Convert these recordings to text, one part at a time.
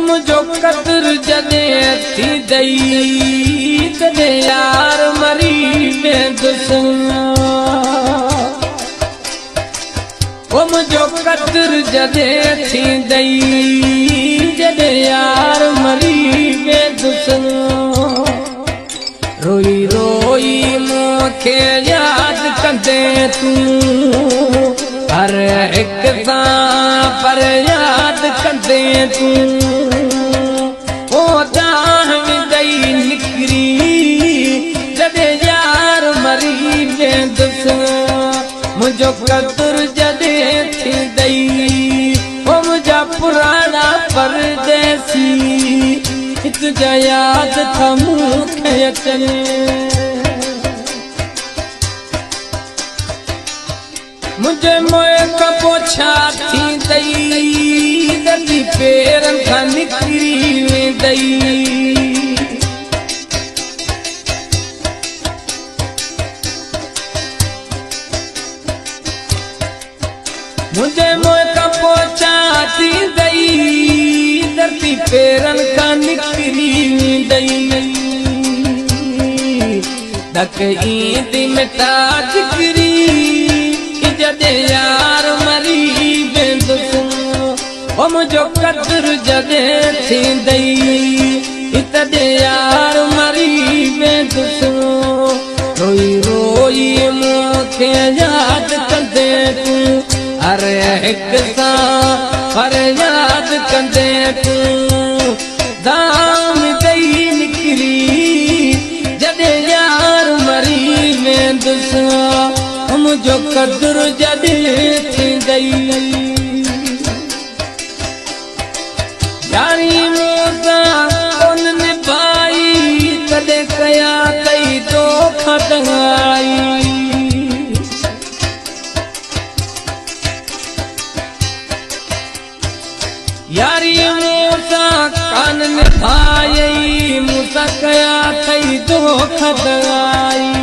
मुझो कदर जदे थी दई तदे यार मरी वेंदुसि मुझो कदर जदे थी दई जदे यार मरी वेंदुसि रोई रोई मूंखे याद कंदे तूं हर एक सां पर याद कंदे तूं ओ जान विदई निकरी जदे यार मरी वेंदुसि मुझो कदर जदे थी दई ओ मुझा पुराना परदेसी तुझा याद था मूंखे अचनि मुझे मोए खां पोइ छा थींदई दर्दी पेरनि खां निकिरी वेंदई मुझे मोए खां पोइ छा थींदई दर्दी पेरनि खां निकिरी वेंदई धक ईंदी मिटा जिगरी जदे यार मरी वेंदुसि ओ मुझो कदर जदे थींदई तदे यार मरी वेंदुसि रोई रोई मूंखे याद कंदे तूं हर हिक सां पर याद कंदे तूं दाम दई निकरी जदे यार मरी वेंदुसि मुझो कदर जदे थींदई यारी मूंसां कोन निभाई तॾहिं कया कई तोखा टंगाई यारी मूंसां कान निभाई मूंसां कया कई तोखा टंगाई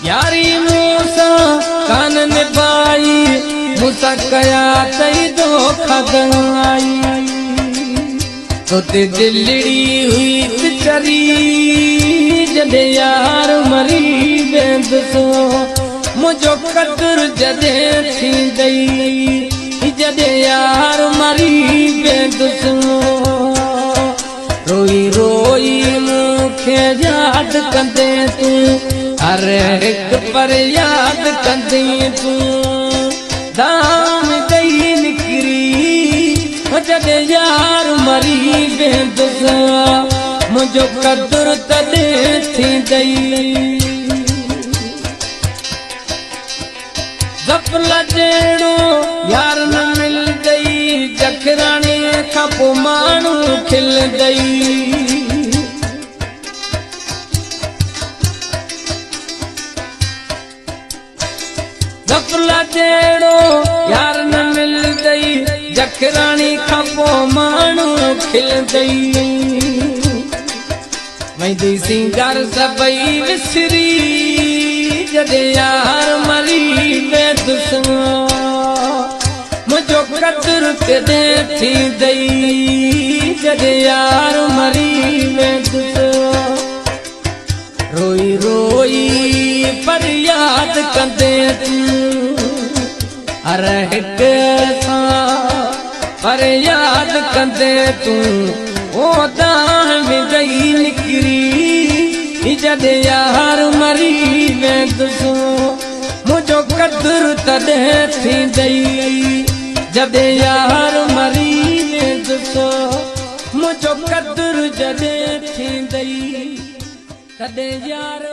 यारी मूंसां कान निभाई मूंसां कया कई धोखा दंगाई तोते दिलड़ी हुई बिचारी जदे यार मरी वेंदुसि मुझो कदर जदे थींदई जदे यार मरी वेंदुसि रोई रोई मूंखे याद कंदे तूं हर एक पर याद कंदी तूं दाम दई निकरी जदे यार मरी वेंदुसि मुझो कदर तॾे थींदई ज़फ़ला जहिड़ो यार न मिलंदई जखराणी खां पोइ माण्हू खिलंदई ज़फ़ला जहिड़ो यार न मिलंदई जखराणी खां पोइ माण्हू खिलंदई वेंदी सिंगार सभई विसरी जदे यार मरी वेंदुसि मुझो कदर तॾहिं थींदई जदे यार मरी वेंदुसि रोई रोई पर याद कंदे तूं हर हिक सां पर याद कंदे तूं ओ दाह विदई निकरी जदे यार मरी वेंदुसि मुझो कदर तॾहिं थींदई जदे यार मरी वेंदुसि मुझो कदर जदे थींदई तॾहिं यार